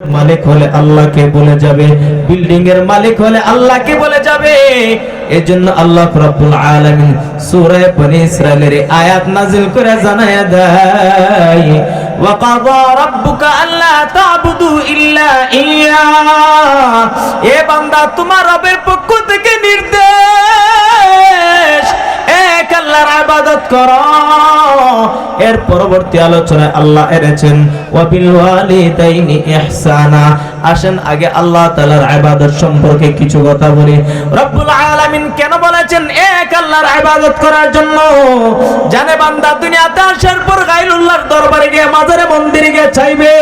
মালিক হলে আল্লাহকে বলে যাবে, বিল্ডিং এর মালিক হলে আল্লাহকে বলে যাবে। এজন্য আল্লাহ রাব্বুল আলামিন সূরা বনী ইসরাঈলের আয়াত নাযিল করে জানায়া দেয়, ওয়া কাযা রাব্বুকা আল্লা তা'বুদু ইল্লা ইয়্যা। এ বান্দা, তোমার রবের পক্ষ থেকে নির্দেশ, এক আল্লাহর ইবাদত করো। এর পরবর্তী আলোচনায় আল্লাহ এনেছেন ওয়া বিল ওয়ালিদাইনি ইহসানা। আসেন আগে আল্লাহ তাআলার ইবাদত সম্পর্কে কিছু কথা বলি। রব্বুল আলামিন কেন বলেছেন এক আল্লাহর ইবাদত করার জন্য? জানে বান্দা দুনিয়াতে আসার পর গায়রুল্লাহর দরবারে গিয়ে, মাজারে মন্দিরে গিয়ে চাইবে,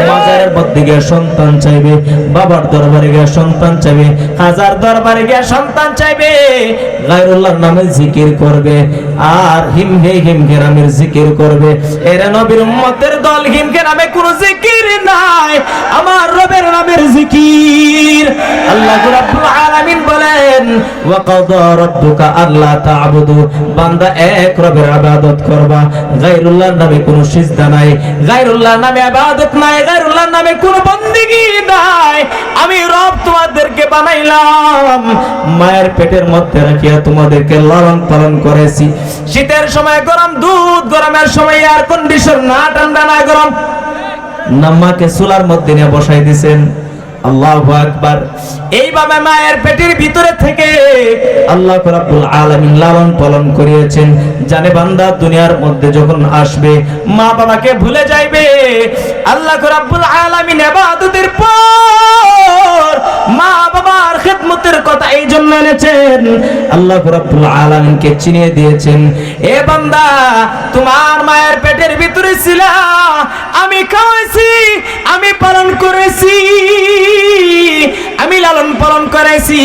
মাজারের মধ্যে গিয়ে সন্তান চাইবে, বাবার দরবারে গিয়ে সন্তান চাইবে, হাজার দরবারে গিয়ে সন্তান চাইবে, গায়রুল্লাহর নামে জিকির করবে আর হিমহে হিমকে নামের জিকির করবে। এরা নবীর উম্মতের দল, হিমকে নামে কোনো জিকির নাই, আমার রবের নামের জিকির। আল্লাহ রাব্বুল আলামিন বলেন, ওয়া কাযা রাব্বুকা আল্লা তা'বুদু, বান্দা এক রবের ইবাদত করবা, গায়রুল্লাহর নামে কোনো সিজদা নাই, গায়রুল্লাহর নামে ইবাদত নাই, গায়রুল্লাহর নামে কোনো বندگی নাই। আমি রব তোমাদেরকে বানাইলাম, মায়ের পেটের মধ্যে রাখিয়া তোমাদেরকে লালন পালন করেছি। শীতের সময় গরম দুধ, গরমের সময় এয়ার কন্ডিশন, না ঠান্ডা না গরম, নাম্মাকে চুলার মধ্যে নিয়ে বসাই দিয়েছেন। আল্লাহু আকবার। এইভাবে মায়ের পেটের ভিতরে থেকে আল্লাহ রাব্বুল আলামিন লালন পালন করিয়েছেন। জানে বান্দা দুনিয়ার মধ্যে যখন আসবে, মা বাবাকে ভুলে যাইবে। আল্লাহ রাব্বুল আলামিন ইবাদতের পর মা বাবার খিদমতের কথা এই জন্য এনেছেন, আল্লাহ রাব্বুল আলামিনকে চিনিয়ে দিয়েছেন, এ বান্দা তোমার মায়ের পেটের ভিতরে ছিল, আমি খাওয়াইছি, আমি পালন করেছি, আমি লালন পালন করেছি,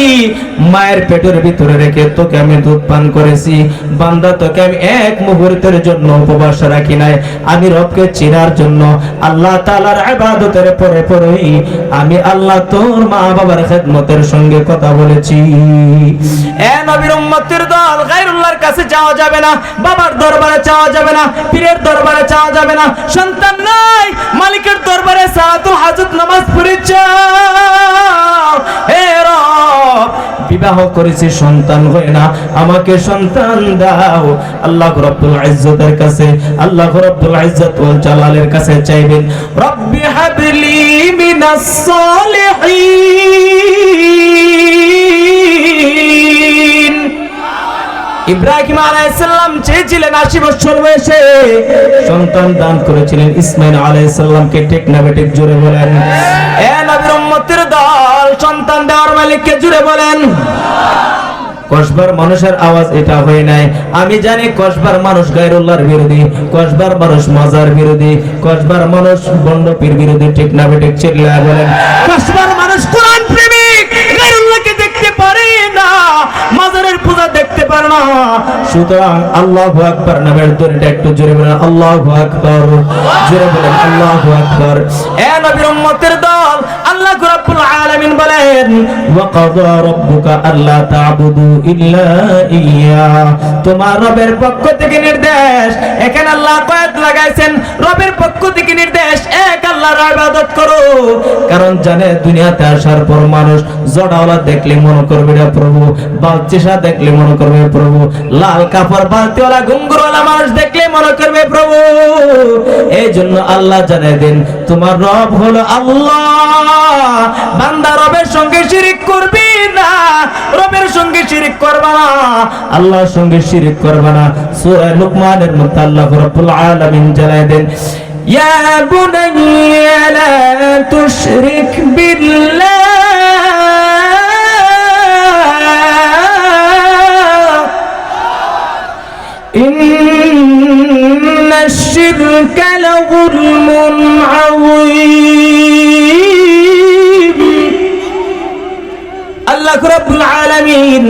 মায়ের পেটের ভিতরে রেখে তোকে আমি দুধ পান করেছি। বান্দা, তোকে আমি এক মুহূর্তের জন্য উপবাস রাখি নাই, আমি রবকে চিনার জন্য আল্লাহ তাআলার ইবাদতের পরে পরেই আমি আল্লাহ তোর মা বাবার খিদমতের সঙ্গে কথা বলেছি। এ নবীর উম্মতের দল, গায়রুল্লাহর কাছে যাওয়া যাবে না, বাবার দরবারে যাওয়া যাবে না, পীরের দরবারে যাওয়া যাবে না। সন্তান নাই, মালিকের দরবারে সালাতুল হাজত নামাজ পড়ে যাও। হে রব, বিবাহ করেছি, সন্তান হয় না, আমাকে সন্তান দাও। আল্লাহ রাব্বুল ইজ্জতের কাছে, আল্লাহ রাব্বুল ইজ্জত ওয়াল জালালের কাছে চাইবেন, রব্বি হাবলি মিনাস সালিহিন। ইব্রাহিম আলাইহিস সালাম চেয়েছিলেন 80 বছর বয়সে, সন্তান দান করেছিলেন ইসমাঈল আলাইহিস সালামকে। ঠিক না বেঠিক? জোরে বলেন। এ নবীর উম্মতের দল, সন্তান দেওয়ার মালিককে জোরে বলেন। কসবার মানুষের আওয়াজ এটা হয় নাই। আমি জানি কসবার মানুষ গায়রুল্লাহর বিরোধী, কসবার মানুষ মাজার বিরোধী, কসবার মানুষ বন্ড পীর বিরোধী। ঠিক না বেঠিক? চিল্লায়া বলেন। কসবার মানুষ কোরআন প্রেমিক, গায়রুল্লাহকে দেখতে পারে না, মাজারের পূজা দেখতে পারে না। সুতরাং আল্লাহু আকবার নামের ধ্বনিটা একটু জোরে বলেন, আল্লাহু আকবার। জোরে বলেন, আল্লাহু আকবার। এ নবীর উম্মতের দল, আল্লাহ রাব্বুল আলামিন বলেন, ওয়া কাযা রাব্বুকা আল্লা তা'বুদু ইল্লা ইয়্যা। তোমার রবের পক্ষ থেকে নির্দেশ। এখানে আল্লাহ কয়েদ লাগাইছেন, রবের পক্ষ থেকে নির্দেশ, এক আল্লাহর ইবাদত করো। কারণ জানে দুনিয়াতে আসার পর মানুষ জড়াওয়ালা দেখলে মনে করবে এটা প্রভু, বালচিসা দেখলে মনে করবে প্রভু, লাল কাপড় বালতিওয়ালা ঘুঙ্গুরওয়ালা মানুষ দেখলে মনে করবে প্রভু। এই জন্য আল্লাহ জানাই দেন, তোমার রব হলো আল্লাহ। বান্দা রবের সঙ্গে শিরিক করবি না, রবের সঙ্গে শিরিক করবা না, আল্লাহর সঙ্গে শিরিক করবা না। সূরা লুকমানের মধ্যে আল্লাহ রাব্বুল আলামিন জানাই দেন, ইয়া বুনাইয়া লা তুশরিক বিল্লাহ ইন্নাশ শিরকা লাযুলমুন আযীম। আল্লাহ রাব্বুল আলামিন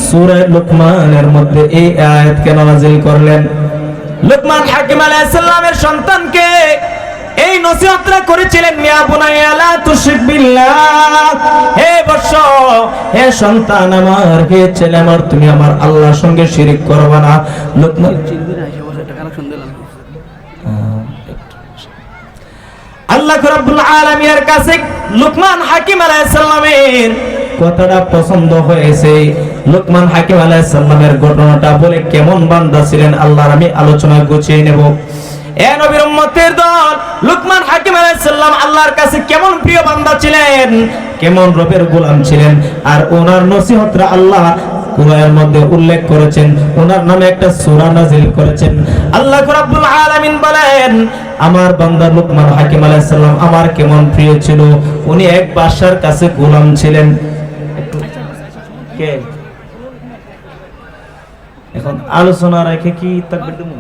সূরা লুকমানের মধ্যে এই আয়াত কেন নাযিল করলেন? লুকমান হাকিম আলাইহিস সালামের সন্তানকে এই নসিহতটা করেছিলেন, ইয়া বুনাইয়া লা তুশরিক বিল্লাহ, হে বৎস, হে সন্তান আমার, হে ছেলে আমার, তুমি আমার আল্লাহর সঙ্গে শিরিক করবে না। লুকমান আল্লাহ রাব্বুল আলামিনের কাছে লুকমান হাকিম আলাইহিস সালামের কথাটা পছন্দ হয়েছে। লুকমান হাকিম আলাইহিস সালামের ঘটনাটা বলে কেমন বান্দা ছিলেন আল্লাহর আমি আলোচনা গুছিয়ে নেব। এ নবীর উম্মতের দল, লুকমান হাকিম আলাইহিস সালাম আল্লাহর কাছে কেমন প্রিয় বান্দা ছিলেন, কেমন রবের গোলাম ছিলেন। আর ওনার নসিহতরা আল্লাহ কুরআনের মধ্যে উল্লেখ করেছেন, ওনার নামে একটা সূরা নাযিল করেছেন। আল্লাহ রাব্বুল আলামিন বলেন, আমার বান্দা লুকমান হাকিম আলাইহিস সালাম আমার কেমন প্রিয় ছিল। উনি এক বাদশার কাছে গোলাম ছিলেন। কে এখন আলোচনা রেখে কি তাকবীর দেব?